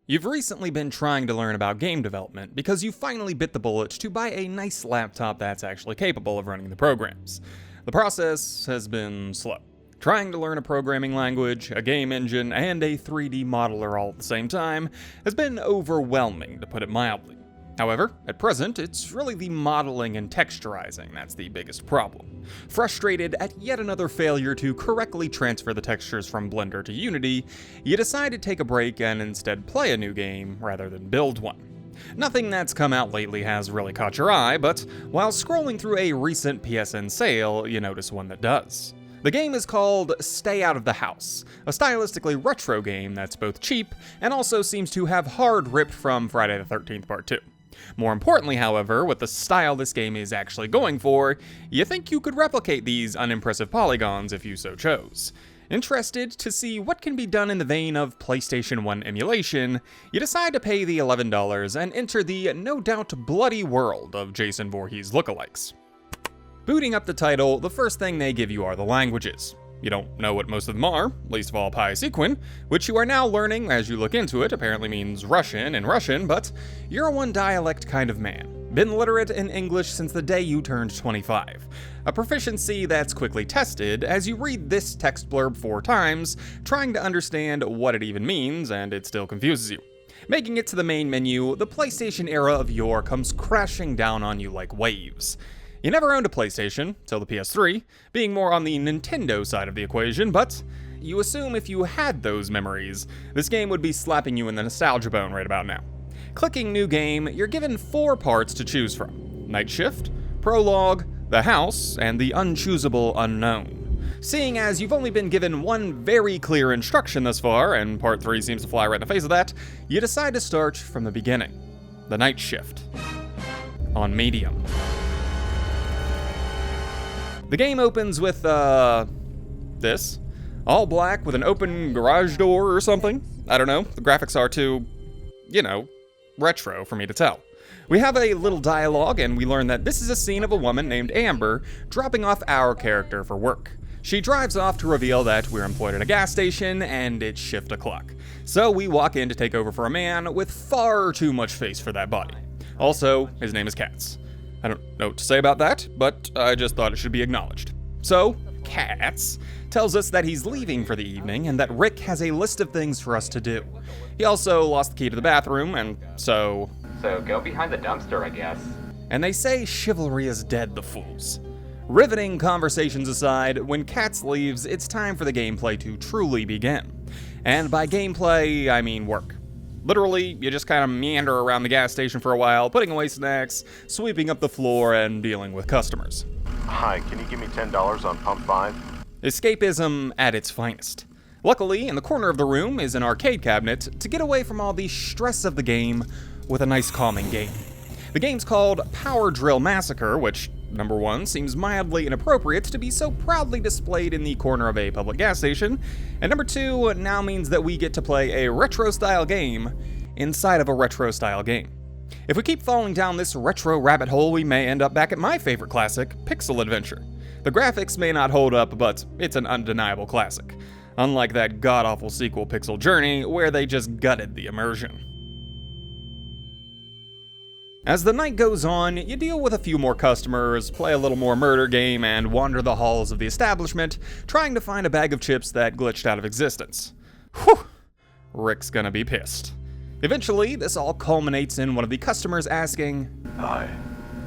You've recently been trying to learn about game development because you finally bit the bullet to buy a nice laptop that's actually capable of running the programs. The process has been slow. Trying to learn a programming language, a game engine, and a 3D modeler all at the same time has been overwhelming, to put it mildly. However, at present, it's really the modeling and texturizing that's the biggest problem. Frustrated at yet another failure to correctly transfer the textures from Blender to Unity, you decide to take a break and instead play a new game rather than build one. Nothing that's come out lately has really caught your eye, but while scrolling through a recent PSN sale, you notice one that does. The game is called Stay Out of the House, a stylistically retro game that's both cheap and also seems to have hard ripped from Friday the 13th Part 2. More importantly, however, with the style this game is actually going for, you think you could replicate these unimpressive polygons if you so chose. Interested to see what can be done in the vein of PlayStation 1 emulation, you decide to pay the $11 and enter the no doubt bloody world of Jason Voorhees lookalikes. Booting up the title, the first thing they give you are the languages. You don't know what most of them are, least of all Pi-Sequin, which you are now learning as you look into it apparently means Russian in Russian, but you're a one dialect kind of man. Been literate in English since the day you turned 25. A proficiency that's quickly tested as you read this text blurb 4 times, trying to understand what it even means, and it still confuses you. Making it to the main menu, the PlayStation era of yore comes crashing down on you like waves. You never owned a PlayStation, till the PS3, being more on the Nintendo side of the equation, but you assume if you had those memories, this game would be slapping you in the nostalgia bone right about now. Clicking New Game, you're given 4 parts to choose from: Night Shift, Prologue, The House, and the unchoosable Unknown. Seeing as you've only been given one very clear instruction thus far, and Part 3 seems to fly right in the face of that, you decide to start from the beginning. The Night Shift. On Medium. The game opens with, this. All black with an open garage door or something. I don't know, the graphics are too, retro for me to tell. We have a little dialogue and we learn that this is a scene of a woman named Amber dropping off our character for work. She drives off to reveal that we're employed at a gas station and it's shift o'clock. So we walk in to take over for a man with far too much face for that body. Also, his name is Katz. I don't know what to say about that, but I just thought it should be acknowledged. So, Katz tells us that he's leaving for the evening and that Rick has a list of things for us to do. He also lost the key to the bathroom, and so go behind the dumpster, I guess. And they say chivalry is dead, the fools. Riveting conversations aside, when Katz leaves, it's time for the gameplay to truly begin. And by gameplay, I mean work. Literally, you just kind of meander around the gas station for a while, putting away snacks, sweeping up the floor, and dealing with customers. Hi, can you give me $10 on pump 5? Escapism at its finest. Luckily, in the corner of the room is an arcade cabinet to get away from all the stress of the game with a nice calming game. The game's called Power Drill Massacre, which, number 1, seems mildly inappropriate to be so proudly displayed in the corner of a public gas station, and number 2 now means that we get to play a retro-style game inside of a retro-style game. If we keep falling down this retro rabbit hole, we may end up back at my favorite classic, Pixel Adventure. The graphics may not hold up, but it's an undeniable classic. Unlike that god-awful sequel Pixel Journey, where they just gutted the immersion. As the night goes on, you deal with a few more customers, play a little more murder game, and wander the halls of the establishment, trying to find a bag of chips that glitched out of existence. Whew! Rick's gonna be pissed. Eventually, this all culminates in one of the customers asking, Hi,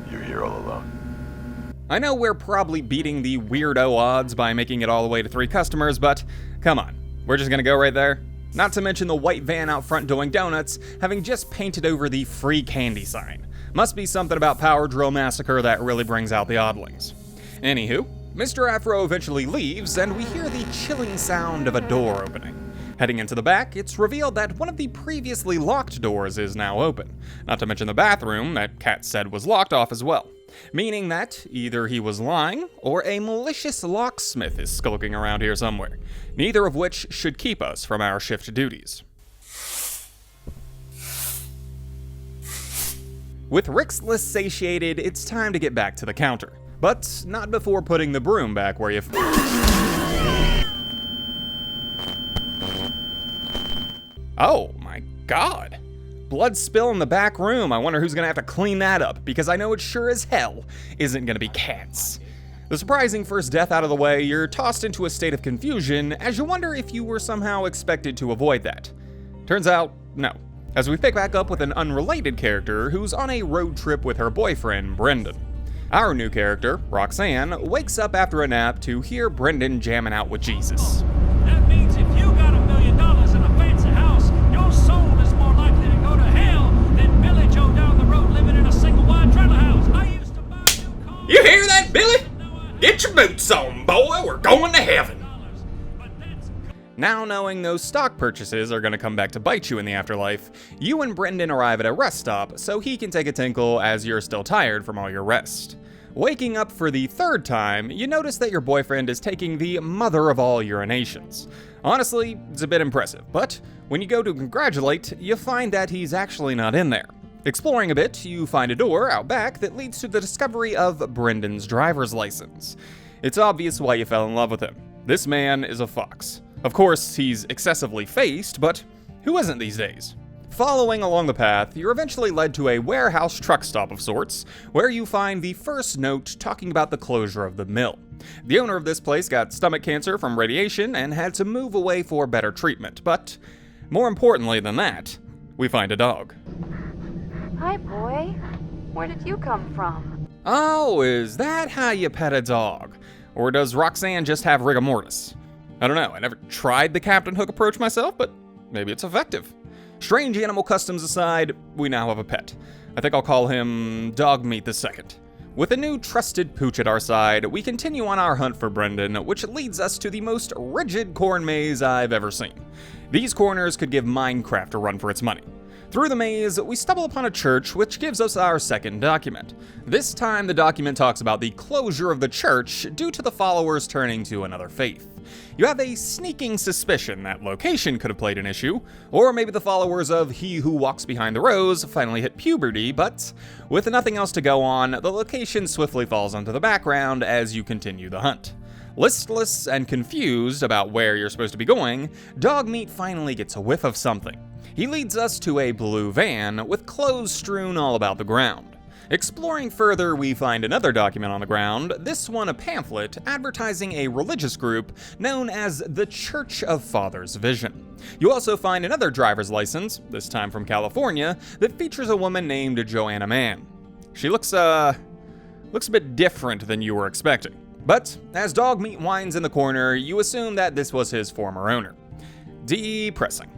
you're here all alone. I know we're probably beating the weirdo odds by making it all the way to 3 customers, but come on, we're just gonna go right there? Not to mention the white van out front doing donuts, having just painted over the free candy sign. Must be something about Power Drill Massacre that really brings out the oddlings. Anywho, Mr. Afro eventually leaves, and we hear the chilling sound of a door opening. Heading into the back, it's revealed that one of the previously locked doors is now open. Not to mention the bathroom that Kat said was locked off as well. Meaning that either he was lying, or a malicious locksmith is skulking around here somewhere. Neither of which should keep us from our shift duties. With Rick's list satiated, it's time to get back to the counter. But not before putting the broom back where you Oh my God. Blood spill in the back room. I wonder who's gonna have to clean that up, because I know it sure as hell isn't gonna be cats. The surprising first death out of the way, you're tossed into a state of confusion as you wonder if you were somehow expected to avoid that. Turns out, no. As we pick back up with an unrelated character who's on a road trip with her boyfriend, Brendan. Our new character, Roxanne, wakes up after a nap to hear Brendan jamming out with Jesus. That means if you got $1 million in a fancy house, your soul is more likely to go to hell than Billy Joe down the road living in a single wide trailer house. I used to buy new cars. You hear that, Billy? Get your boots on, boy. We're going to heaven. Now knowing those stock purchases are going to come back to bite you in the afterlife, you and Brendan arrive at a rest stop so he can take a tinkle as you're still tired from all your rest. Waking up for the third time, you notice that your boyfriend is taking the mother of all urinations. Honestly, it's a bit impressive, but when you go to congratulate, you find that he's actually not in there. Exploring a bit, you find a door out back that leads to the discovery of Brendan's driver's license. It's obvious why you fell in love with him. This man is a fox. Of course, he's excessively faced, but who isn't these days? Following along the path, you're eventually led to a warehouse truck stop of sorts, where you find the first note talking about the closure of the mill. The owner of this place got stomach cancer from radiation and had to move away for better treatment, but more importantly than that, we find a dog. Hi, boy. Where did you come from? Oh, is that how you pet a dog? Or does Roxanne just have rigor mortis? I don't know, I never tried the Captain Hook approach myself, but maybe it's effective. Strange animal customs aside, we now have a pet. I think I'll call him Dog Meat II. With a new trusted pooch at our side, we continue on our hunt for Brendan, which leads us to the most rigid corn maze I've ever seen. These corners could give Minecraft a run for its money. Through the maze, we stumble upon a church, which gives us our second document. This time, the document talks about the closure of the church due to the followers turning to another faith. You have a sneaking suspicion that location could have played an issue, or maybe the followers of He Who Walks Behind the Rose finally hit puberty, but with nothing else to go on, the location swiftly falls into the background as you continue the hunt. Listless and confused about where you're supposed to be going, Dog Meat finally gets a whiff of something. He leads us to a blue van with clothes strewn all about the ground. Exploring further, we find another document on the ground, this one a pamphlet advertising a religious group known as the Church of Father's Vision. You also find another driver's license, this time from California, that features a woman named Joanna Mann. She looks a bit different than you were expecting. But as Dog Meat whines in the corner, you assume that this was his former owner. Depressing.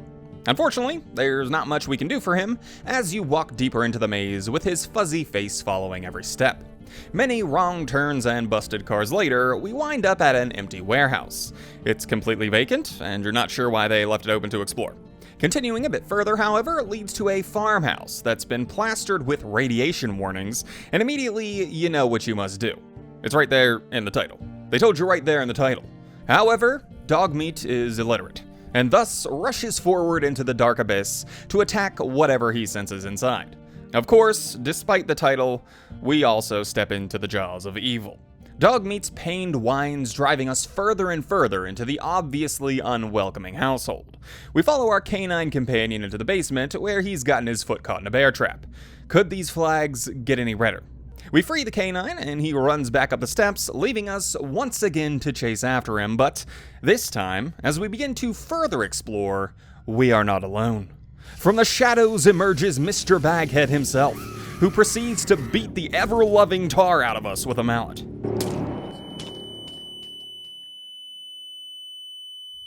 Unfortunately, there's not much we can do for him as you walk deeper into the maze with his fuzzy face following every step. Many wrong turns and busted cars later, we wind up at an empty warehouse. It's completely vacant, and you're not sure why they left it open to explore. Continuing a bit further, however, leads to a farmhouse that's been plastered with radiation warnings, and immediately you know what you must do. It's right there in the title. They told you right there in the title. However, Dog Meat is illiterate, and thus rushes forward into the dark abyss to attack whatever he senses inside. Of course, despite the title, we also step into the jaws of evil. Dog Meat's pained whines driving us further and further into the obviously unwelcoming household. We follow our canine companion into the basement where he's gotten his foot caught in a bear trap. Could these flags get any redder? We free the canine, and he runs back up the steps, leaving us once again to chase after him, but this time, as we begin to further explore, we are not alone. From the shadows emerges Mr. Baghead himself, who proceeds to beat the ever-loving tar out of us with a mallet.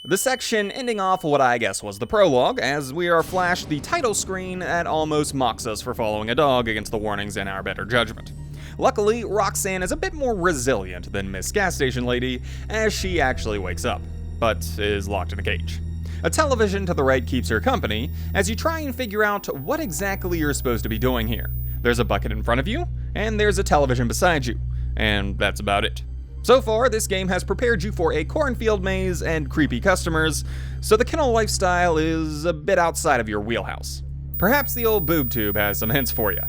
The section ending off what I guess was the prologue, as we are flashed the title screen that almost mocks us for following a dog against the warnings in our better judgment. Luckily, Roxanne is a bit more resilient than Miss Gas Station Lady, as she actually wakes up, but is locked in a cage. A television to the right keeps her company, as you try and figure out what exactly you're supposed to be doing here. There's a bucket in front of you, and there's a television beside you, and that's about it. So far, this game has prepared you for a cornfield maze and creepy customers, so the kennel lifestyle is a bit outside of your wheelhouse. Perhaps the old boob tube has some hints for you.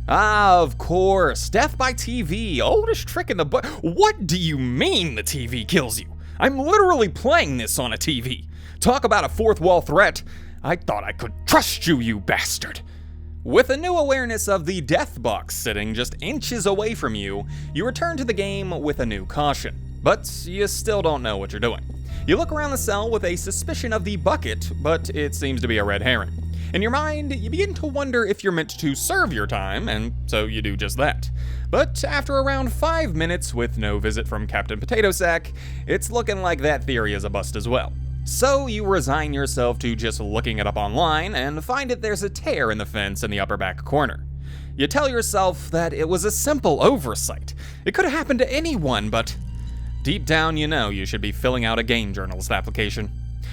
Ah, of course, death by TV, oldest trick in the book. What do you mean the TV kills you? I'm literally playing this on a TV. Talk about a fourth wall threat. I thought I could trust you, you bastard. With a new awareness of the death box sitting just inches away from you, you return to the game with a new caution. But you still don't know what you're doing. You look around the cell with a suspicion of the bucket, but it seems to be a red herring. In your mind, you begin to wonder if you're meant to serve your time, and so you do just that. But after around 5 minutes with no visit from Captain Potato Sack, it's looking like that theory is a bust as well. So you resign yourself to just looking it up online and find that there's a tear in the fence in the upper back corner. You tell yourself that it was a simple oversight. It could have happened to anyone, but deep down you know you should be filling out a game journalist application.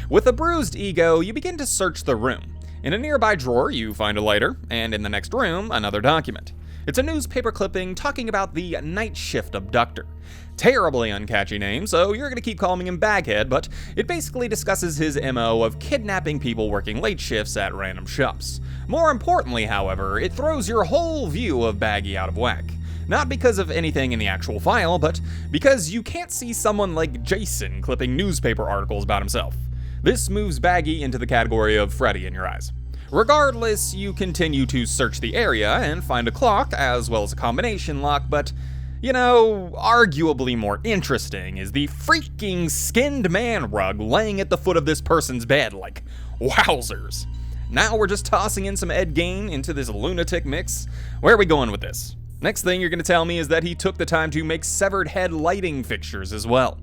With a bruised ego, you begin to search the room. In a nearby drawer, you find a lighter, and in the next room, another document. It's a newspaper clipping talking about the night shift abductor. Terribly uncatchy name, so you're gonna keep calling him Baghead, but it basically discusses his MO of kidnapping people working late shifts at random shops. More importantly, however, it throws your whole view of Baggy out of whack. Not because of anything in the actual file, but because you can't see someone like Jason clipping newspaper articles about himself. This moves Baggy into the category of Freddy in your eyes. Regardless, you continue to search the area and find a clock as well as a combination lock, but, you know, arguably more interesting is the freaking skinned man rug laying at the foot of this person's bed, like, wowzers. Now we're just tossing in some Ed Gein into this lunatic mix. Where are we going with this? Next thing you're gonna tell me is that he took the time to make severed head lighting fixtures as well.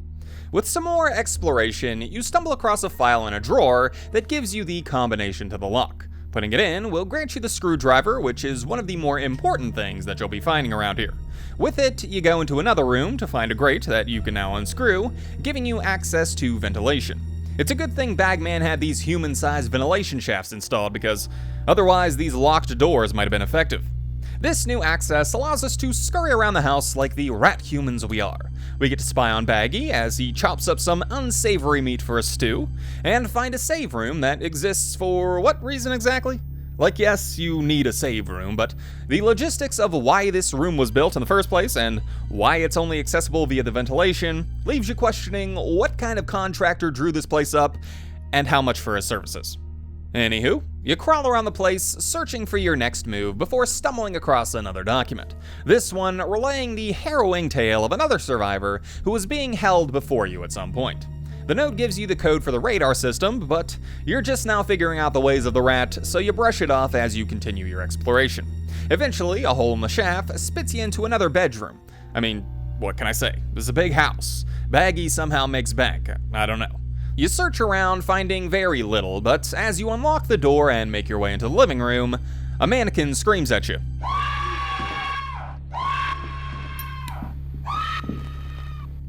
With some more exploration, you stumble across a file in a drawer that gives you the combination to the lock. Putting it in will grant you the screwdriver, which is one of the more important things that you'll be finding around here. With it, you go into another room to find a grate that you can now unscrew, giving you access to ventilation. It's a good thing Bagman had these human-sized ventilation shafts installed, because otherwise these locked doors might have been effective. This new access allows us to scurry around the house like the rat humans we are. We get to spy on Baggy as he chops up some unsavory meat for a stew, and find a save room that exists for what reason exactly? Like, yes, you need a save room, but the logistics of why this room was built in the first place and why it's only accessible via the ventilation leaves you questioning what kind of contractor drew this place up and how much for his services. Anywho, you crawl around the place searching for your next move before stumbling across another document. This one relaying the harrowing tale of another survivor who was being held before you at some point. The note gives you the code for the radar system, but you're just now figuring out the ways of the rat, so you brush it off as you continue your exploration. Eventually, a hole in the shaft spits you into another bedroom. I mean, what can I say? This is a big house. Baggy somehow makes bank. I don't know. You search around, finding very little, but as you unlock the door and make your way into the living room, a mannequin screams at you.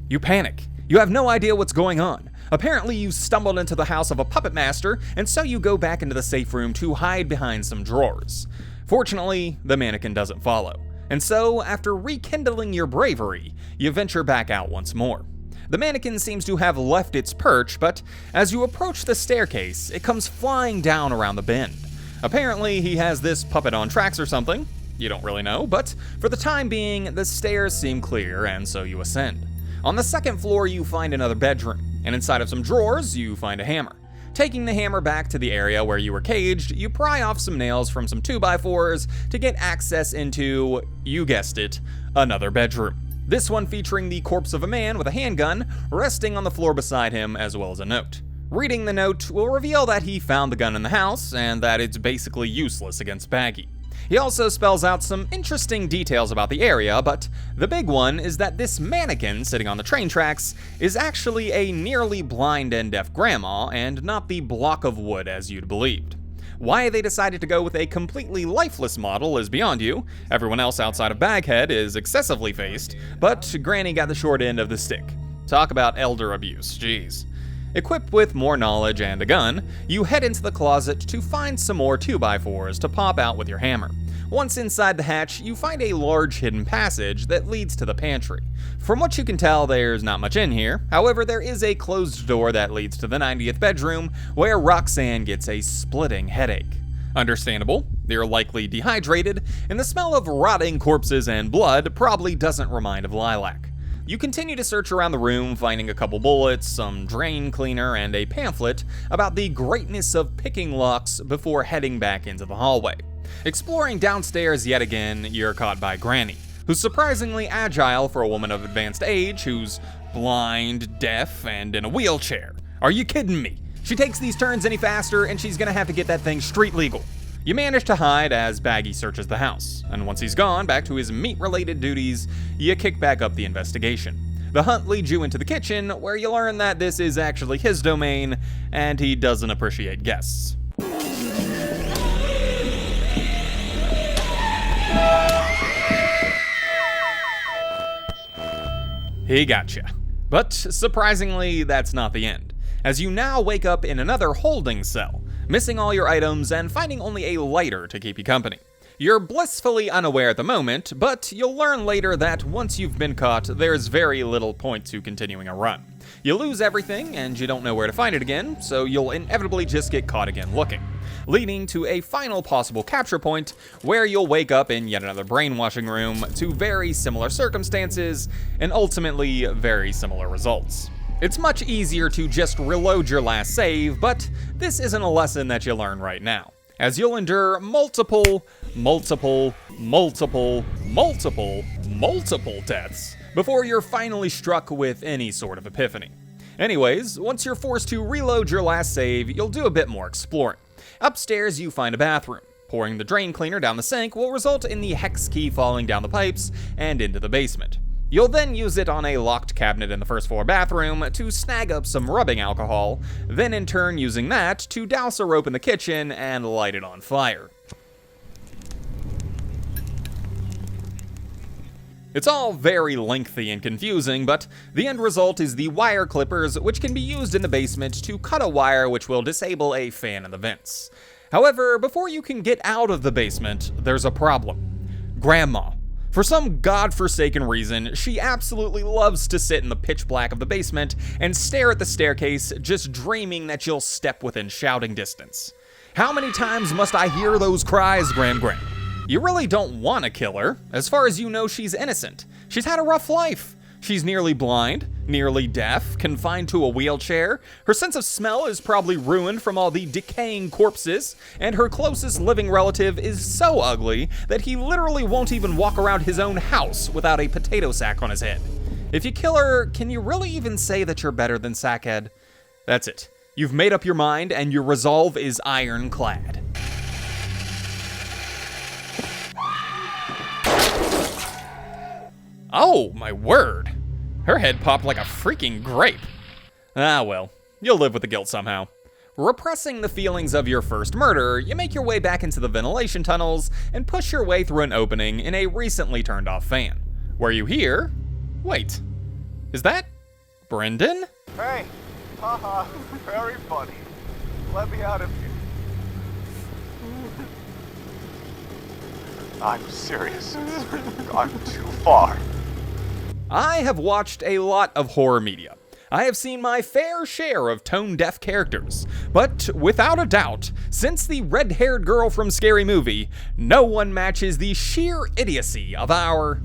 You panic. You have no idea what's going on. Apparently you stumbled into the house of a puppet master, and so you go back into the safe room to hide behind some drawers. Fortunately, the mannequin doesn't follow, and so after rekindling your bravery, you venture back out once more. The mannequin seems to have left its perch, but as you approach the staircase, it comes flying down around the bend. Apparently, he has this puppet on tracks or something. You don't really know, but for the time being, the stairs seem clear, and so you ascend. On the second floor, you find another bedroom, and inside of some drawers, you find a hammer. Taking the hammer back to the area where you were caged, you pry off some nails from some 2x4s to get access into, you guessed it, another bedroom. This one featuring the corpse of a man with a handgun resting on the floor beside him, as well as a note. Reading the note will reveal that he found the gun in the house and that it's basically useless against Baggy. He also spells out some interesting details about the area, but the big one is that this mannequin sitting on the train tracks is actually a nearly blind and deaf grandma and not the block of wood as you'd believed. Why they decided to go with a completely lifeless model is beyond you. Everyone else outside of Baghead is excessively faced, but Granny got the short end of the stick. Talk about elder abuse, jeez. Equipped with more knowledge and a gun, you head into the closet to find some more 2x4s to pop out with your hammer. Once inside the hatch, you find a large hidden passage that leads to the pantry. From what you can tell, there's not much in here. However, there is a closed door that leads to the 90th bedroom, where Roxanne gets a splitting headache. Understandable, they're likely dehydrated, and the smell of rotting corpses and blood probably doesn't remind of lilac. You continue to search around the room, finding a couple bullets, some drain cleaner, and a pamphlet about the greatness of picking locks before heading back into the hallway. Exploring downstairs yet again, you're caught by Granny, who's surprisingly agile for a woman of advanced age who's blind, deaf, and in a wheelchair. Are you kidding me? She takes these turns any faster and she's gonna have to get that thing street legal. You manage to hide as Baggy searches the house, and once he's gone back to his meat-related duties, you kick back up the investigation. The hunt leads you into the kitchen, where you learn that this is actually his domain, and he doesn't appreciate guests. He gotcha. But surprisingly, that's not the end, as you now wake up in another holding cell, missing all your items and finding only a lighter to keep you company. You're blissfully unaware at the moment, but you'll learn later that once you've been caught, there's very little point to continuing a run. You lose everything, and you don't know where to find it again, so you'll inevitably just get caught again looking, leading to a final possible capture point where you'll wake up in yet another brainwashing room to very similar circumstances and ultimately very similar results. It's much easier to just reload your last save, but this isn't a lesson that you learn right now, as you'll endure multiple deaths before you're finally struck with any sort of epiphany. Anyways, once you're forced to reload your last save, you'll do a bit more exploring. Upstairs, you find a bathroom. Pouring the drain cleaner down the sink will result in the hex key falling down the pipes and into the basement. You'll then use it on a locked cabinet in the first floor bathroom to snag up some rubbing alcohol, then in turn using that to douse a rope in the kitchen and light it on fire. It's all very lengthy and confusing, but the end result is the wire clippers, which can be used in the basement to cut a wire which will disable a fan in the vents. However, before you can get out of the basement, there's a problem. Grandma. For some godforsaken reason, she absolutely loves to sit in the pitch black of the basement and stare at the staircase, just dreaming that you'll step within shouting distance. How many times must I hear those cries, Gran? You really don't want to kill her. As far as you know, she's innocent. She's had a rough life. She's nearly blind, nearly deaf, confined to a wheelchair. Her sense of smell is probably ruined from all the decaying corpses, and her closest living relative is so ugly that he literally won't even walk around his own house without a potato sack on his head. If you kill her, can you really even say that you're better than Sackhead? That's it. You've made up your mind, and your resolve is ironclad. Oh, my word. Her head popped like a freaking grape. Ah well, you'll live with the guilt somehow. Repressing the feelings of your first murder, you make your way back into the ventilation tunnels and push your way through an opening in a recently turned off fan, where you hear... Wait, is that Brendan? Hey, haha, very funny. Let me out of here. I'm serious. It's gone too far. I have watched a lot of horror media. I have seen my fair share of tone-deaf characters, but without a doubt, since the red-haired girl from Scary Movie, no one matches the sheer idiocy of our...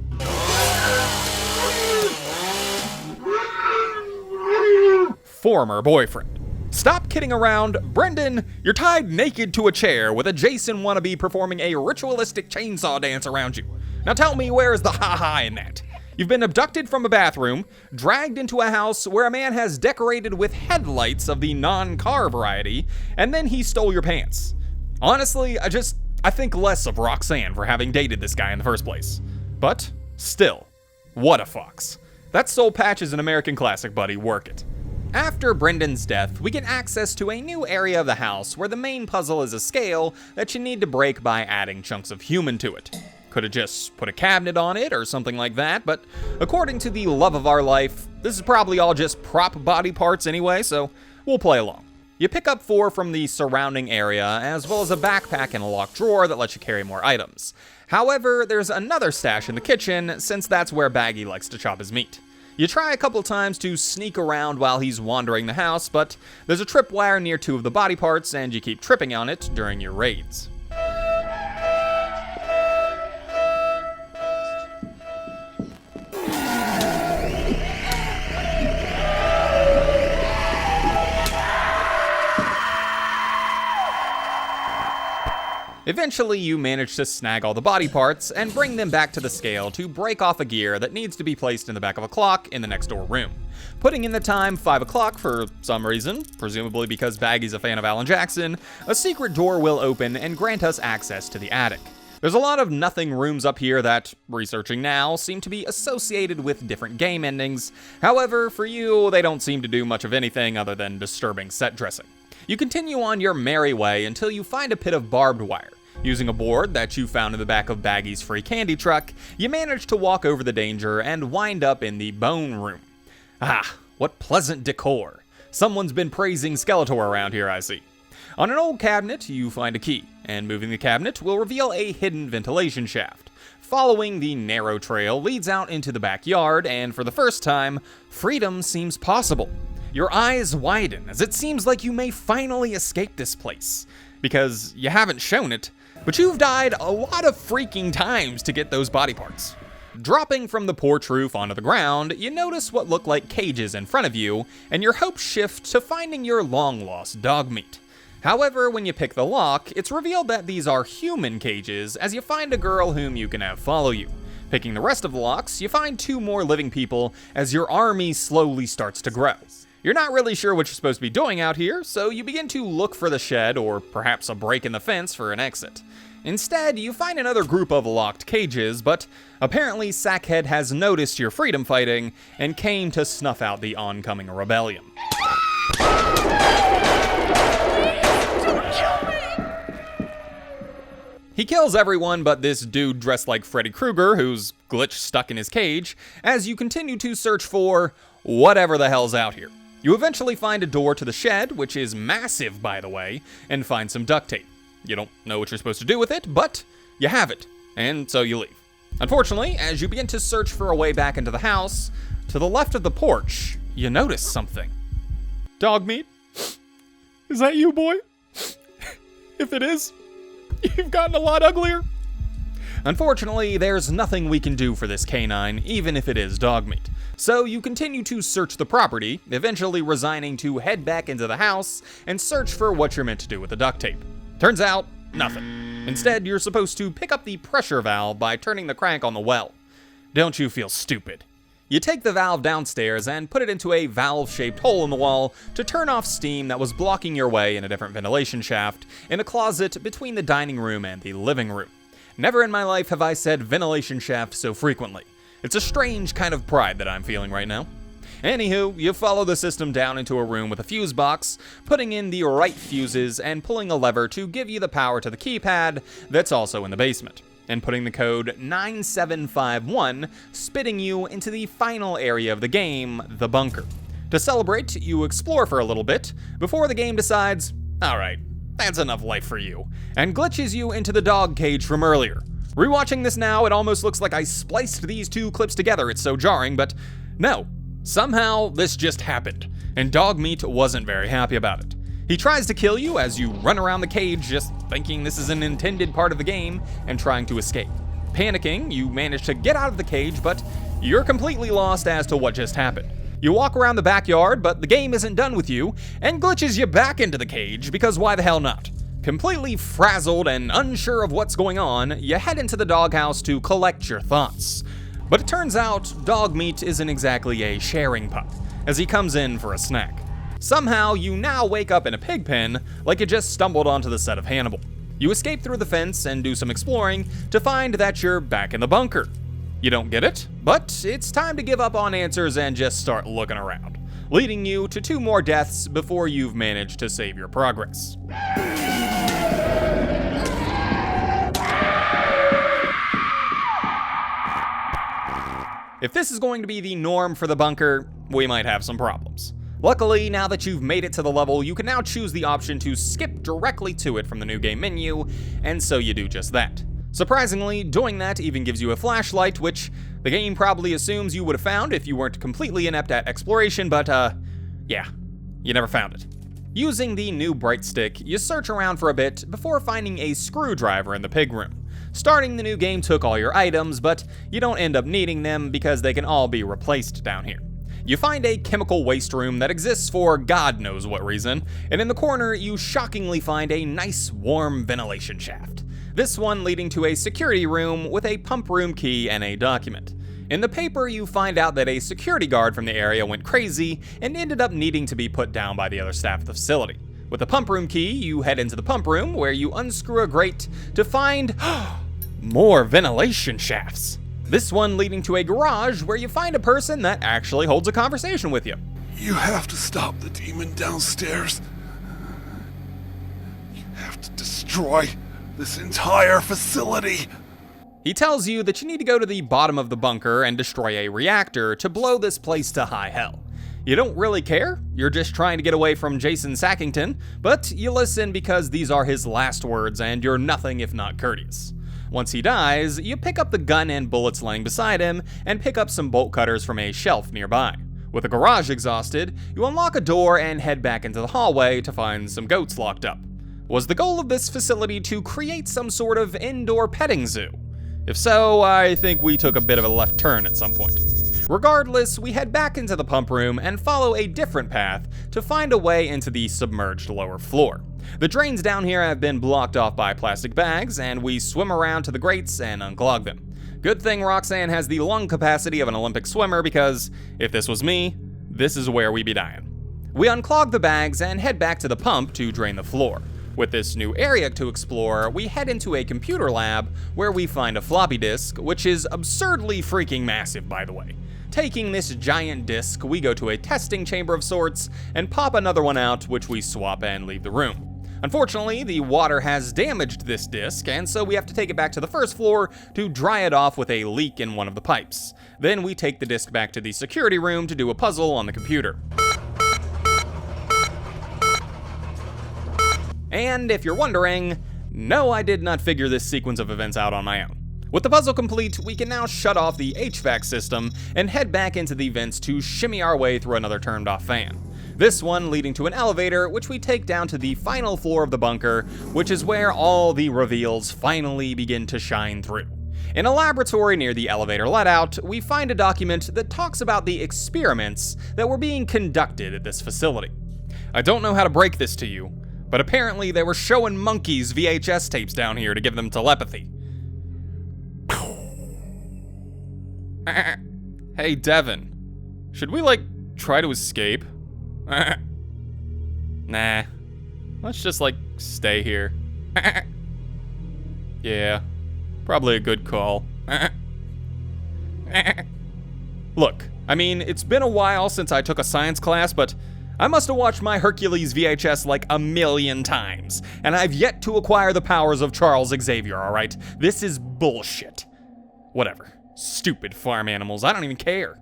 former boyfriend. Stop kidding around. Brendan, you're tied naked to a chair with a Jason wannabe performing a ritualistic chainsaw dance around you. Now tell me, where is the ha-ha in that? You've been abducted from a bathroom, dragged into a house where a man has decorated with headlights of the non-car variety, and then he stole your pants. Honestly, I think less of Roxanne for having dated this guy in the first place. But, still, what a fox. That soul patch is an American classic, buddy, work it. After Brendan's death, we get access to a new area of the house where the main puzzle is a scale that you need to break by adding chunks of human to it. Could have just put a cabinet on it or something like that, but according to the love of our life, this is probably all just prop body parts anyway, so we'll play along. You pick up 4 from the surrounding area, as well as a backpack and a locked drawer that lets you carry more items. However, there's another stash in the kitchen, since that's where Baggy likes to chop his meat. You try a couple times to sneak around while he's wandering the house, but there's a tripwire near 2 of the body parts, and you keep tripping on it during your raids. Eventually, you manage to snag all the body parts and bring them back to the scale to break off a gear that needs to be placed in the back of a clock in the next door room. Putting in the time 5 o'clock for some reason, presumably because Baggy's a fan of Alan Jackson, a secret door will open and grant us access to the attic. There's a lot of nothing rooms up here that, researching now, seem to be associated with different game endings. However, for you, they don't seem to do much of anything other than disturbing set dressing. You continue on your merry way until you find a pit of barbed wire. Using a board that you found in the back of Baggy's free candy truck, you manage to walk over the danger and wind up in the bone room. Ah, what pleasant decor. Someone's been praising Skeletor around here, I see. On an old cabinet, you find a key, and moving the cabinet will reveal a hidden ventilation shaft. Following the narrow trail leads out into the backyard, and for the first time, freedom seems possible. Your eyes widen as it seems like you may finally escape this place. Because you haven't shown it, but you've died a lot of freaking times to get those body parts. Dropping from the porch roof onto the ground, you notice what look like cages in front of you, and your hopes shift to finding your long-lost dog meat. However, when you pick the lock, it's revealed that these are human cages as you find a girl whom you can have follow you. Picking the rest of the locks, you find 2 more living people as your army slowly starts to grow. You're not really sure what you're supposed to be doing out here, so you begin to look for the shed or perhaps a break in the fence for an exit. Instead, you find another group of locked cages, but apparently Sackhead has noticed your freedom fighting and came to snuff out the oncoming rebellion. He kills everyone but this dude dressed like Freddy Krueger who's glitched stuck in his cage as you continue to search for whatever the hell's out here. You eventually find a door to the shed, which is massive by the way, and find some duct tape. You don't know what you're supposed to do with it, but you have it, and so you leave. Unfortunately, as you begin to search for a way back into the house, to the left of the porch, you notice something. Dog meat? Is that you, boy? If it is, you've gotten a lot uglier. Unfortunately, there's nothing we can do for this canine, even if it is dog meat. So you continue to search the property, eventually resigning to head back into the house and search for what you're meant to do with the duct tape. Turns out, nothing. Instead, you're supposed to pick up the pressure valve by turning the crank on the well. Don't you feel stupid? You take the valve downstairs and put it into a valve-shaped hole in the wall to turn off steam that was blocking your way in a different ventilation shaft in a closet between the dining room and the living room. Never in my life have I said ventilation shaft so frequently. It's a strange kind of pride that I'm feeling right now. Anywho, you follow the system down into a room with a fuse box, putting in the right fuses and pulling a lever to give you the power to the keypad that's also in the basement, and putting the code 9751, spitting you into the final area of the game, the bunker. To celebrate, you explore for a little bit, before the game decides, alright, that's enough life for you, and glitches you into the dog cage from earlier. Rewatching this now, it almost looks like I spliced these 2 clips together, it's so jarring, but no. Somehow, this just happened, and Dog Meat wasn't very happy about it. He tries to kill you as you run around the cage just thinking this is an intended part of the game and trying to escape. Panicking, you manage to get out of the cage, but you're completely lost as to what just happened. You walk around the backyard, but the game isn't done with you, and glitches you back into the cage because why the hell not? Completely frazzled and unsure of what's going on, you head into the doghouse to collect your thoughts. But it turns out, Dog Meat isn't exactly a sharing pup, as he comes in for a snack. Somehow, you now wake up in a pig pen, like you just stumbled onto the set of Hannibal. You escape through the fence and do some exploring to find that you're back in the bunker. You don't get it, but it's time to give up on answers and just start looking around, leading you to 2 more deaths before you've managed to save your progress. If this is going to be the norm for the bunker, we might have some problems. Luckily, now that you've made it to the level, you can now choose the option to skip directly to it from the new game menu, and so you do just that. Surprisingly, doing that even gives you a flashlight, which the game probably assumes you would have found if you weren't completely inept at exploration, but yeah, you never found it. Using the new bright stick, you search around for a bit before finding a screwdriver in the pig room. Starting the new game took all your items, but you don't end up needing them because they can all be replaced down here. You find a chemical waste room that exists for God knows what reason, and in the corner you shockingly find a nice warm ventilation shaft. This one leading to a security room with a pump room key and a document. In the paper, you find out that a security guard from the area went crazy and ended up needing to be put down by the other staff of the facility. With the pump room key, you head into the pump room where you unscrew a grate to find more ventilation shafts. This one leading to a garage where you find a person that actually holds a conversation with you. You have to stop the demon downstairs. You have to destroy this entire facility. He tells you that you need to go to the bottom of the bunker and destroy a reactor to blow this place to high hell. You don't really care, you're just trying to get away from Jason Sackington, but you listen because these are his last words and you're nothing if not courteous. Once he dies, you pick up the gun and bullets laying beside him and pick up some bolt cutters from a shelf nearby. With the garage exhausted, you unlock a door and head back into the hallway to find some goats locked up. Was the goal of this facility to create some sort of indoor petting zoo? If so, I think we took a bit of a left turn at some point. Regardless, we head back into the pump room and follow a different path to find a way into the submerged lower floor. The drains down here have been blocked off by plastic bags, and we swim around to the grates and unclog them. Good thing Roxanne has the lung capacity of an Olympic swimmer because, if this was me, this is where we'd be dying. We unclog the bags and head back to the pump to drain the floor. With this new area to explore, we head into a computer lab where we find a floppy disk, which is absurdly freaking massive, by the way. Taking this giant disk, we go to a testing chamber of sorts and pop another one out, which we swap and leave the room. Unfortunately, the water has damaged this disk, and so we have to take it back to the first floor to dry it off with a leak in one of the pipes. Then we take the disk back to the security room to do a puzzle on the computer. And if you're wondering, no, I did not figure this sequence of events out on my own. With the puzzle complete, we can now shut off the HVAC system and head back into the vents to shimmy our way through another turned off fan. This one leading to an elevator, which we take down to the final floor of the bunker, which is where all the reveals finally begin to shine through. In a laboratory near the elevator let-out, we find a document that talks about the experiments that were being conducted at this facility. I don't know how to break this to you, but apparently they were showing monkeys VHS tapes down here to give them telepathy. Hey, Devin. Should we, try to escape? Nah. Let's just, stay here. Yeah. Probably a good call. Look, I mean, it's been a while since I took a science class, but I must have watched my Hercules VHS like 1,000,000 times, and I've yet to acquire the powers of Charles Xavier, alright? This is bullshit. Whatever. Stupid farm animals, I don't even care.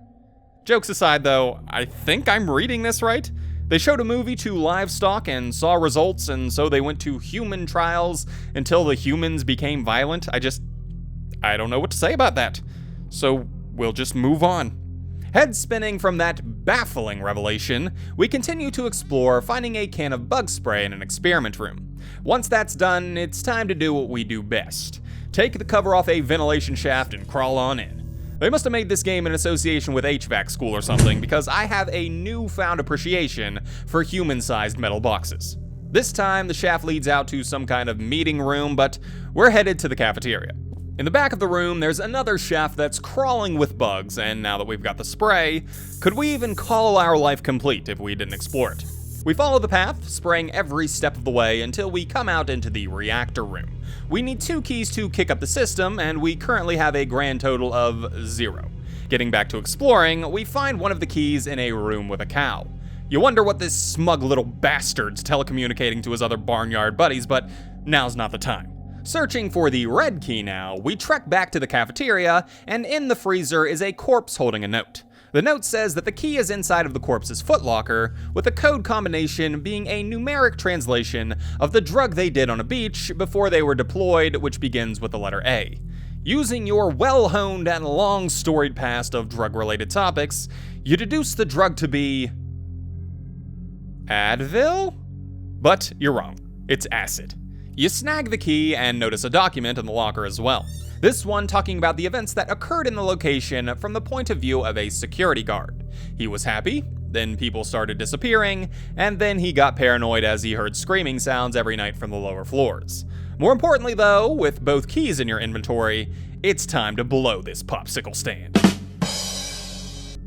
Jokes aside though, I think I'm reading this right. They showed a movie to livestock and saw results, and so they went to human trials until the humans became violent. I don't know what to say about that. So we'll just move on. Head spinning from that baffling revelation, we continue to explore, finding a can of bug spray in an experiment room. Once that's done, it's time to do what we do best. Take the cover off a ventilation shaft and crawl on in. They must have made this game in association with HVAC school or something, because I have a newfound appreciation for human-sized metal boxes. This time, the shaft leads out to some kind of meeting room, but we're headed to the cafeteria. In the back of the room, there's another shaft that's crawling with bugs, and now that we've got the spray, could we even call our life complete if we didn't explore it? We follow the path, spraying every step of the way until we come out into the reactor room. We need 2 keys to kick up the system, and we currently have a grand total of 0. Getting back to exploring, we find one of the keys in a room with a cow. You wonder what this smug little bastard's telecommunicating to his other barnyard buddies, but now's not the time. Searching for the red key now, we trek back to the cafeteria, and in the freezer is a corpse holding a note. The note says that the key is inside of the corpse's footlocker, with the code combination being a numeric translation of the drug they did on a beach before they were deployed, which begins with the letter A. Using your well-honed and long-storied past of drug-related topics, you deduce the drug to be Advil? But you're wrong. It's acid. You snag the key and notice a document in the locker as well. This one talking about the events that occurred in the location from the point of view of a security guard. He was happy, then people started disappearing, and then he got paranoid as he heard screaming sounds every night from the lower floors. More importantly though, with both keys in your inventory, it's time to blow this popsicle stand.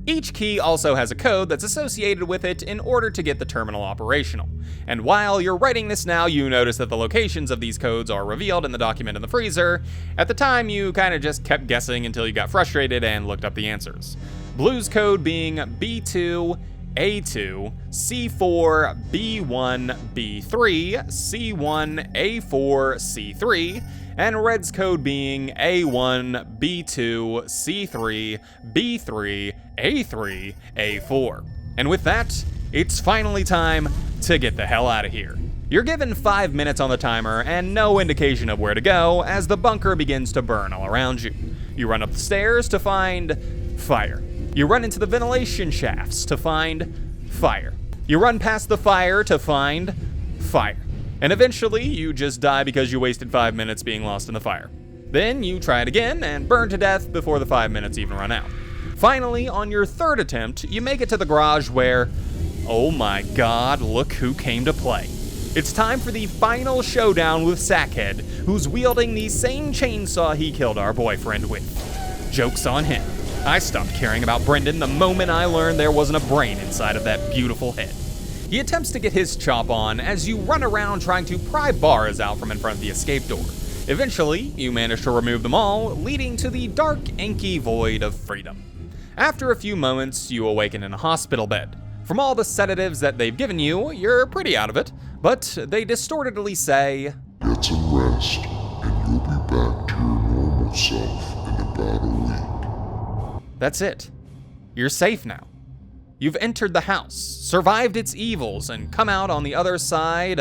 Each key also has a code that's associated with it in order to get the terminal operational. And while you're writing this now, you notice that the locations of these codes are revealed in the document in the freezer. At the time, you kinda just kept guessing until you got frustrated and looked up the answers. Blue's code being B2, A2, C4, B1, B3, C1, A4, C3, and Red's code being A1, B2, C3, B3, A3, A4. And with that, it's finally time to get the hell out of here. You're given 5 minutes on the timer and no indication of where to go as the bunker begins to burn all around you. You run up the stairs to find fire. You run into the ventilation shafts to find fire. You run past the fire to find fire. And eventually, you just die because you wasted 5 minutes being lost in the fire. Then you try it again and burn to death before the 5 minutes even run out. Finally, on your third attempt, you make it to the garage where, oh my god, look who came to play. It's time for the final showdown with Sackhead, who's wielding the same chainsaw he killed our boyfriend with. Joke's on him. I stopped caring about Brendan the moment I learned there wasn't a brain inside of that beautiful head. He attempts to get his chop on as you run around trying to pry bars out from in front of the escape door. Eventually, you manage to remove them all, leading to the dark, inky void of freedom. After a few moments, you awaken in a hospital bed. From all the sedatives that they've given you, you're pretty out of it, but they distortedly say, Get some rest, and you'll be back to your normal self in about a week. That's it. You're safe now. You've entered the house, survived its evils, and come out on the other side,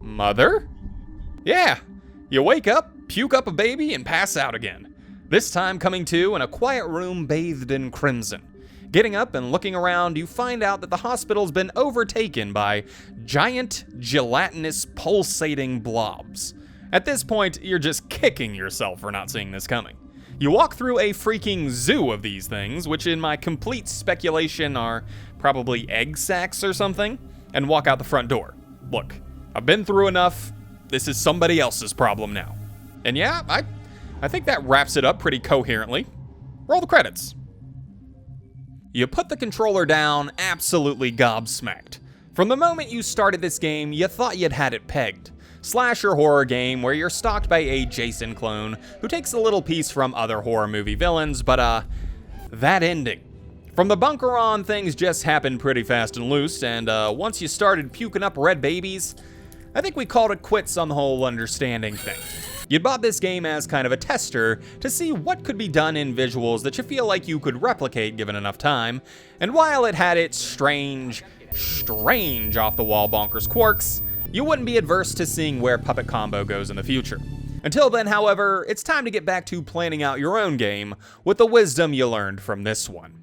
Mother? Yeah, you wake up, puke up a baby, and pass out again. This time coming to in a quiet room bathed in crimson. Getting up and looking around, you find out that the hospital's been overtaken by giant, gelatinous, pulsating blobs. At this point, you're just kicking yourself for not seeing this coming. You walk through a freaking zoo of these things, which in my complete speculation are probably egg sacs or something, and walk out the front door. Look, I've been through enough. This is somebody else's problem now. And yeah, I think that wraps it up pretty coherently. Roll the credits. You put the controller down, absolutely gobsmacked. From the moment you started this game, you thought you'd had it pegged. Slasher horror game where you're stalked by a Jason clone who takes a little piece from other horror movie villains, but that ending. From the bunker on, things just happened pretty fast and loose, and once you started puking up red babies, I think we called it quits on the whole understanding thing. You'd bought this game as kind of a tester to see what could be done in visuals that you feel like you could replicate given enough time, and while it had its strange off-the-wall bonkers quirks, you wouldn't be adverse to seeing where Puppet Combo goes in the future. Until then, however, it's time to get back to planning out your own game with the wisdom you learned from this one.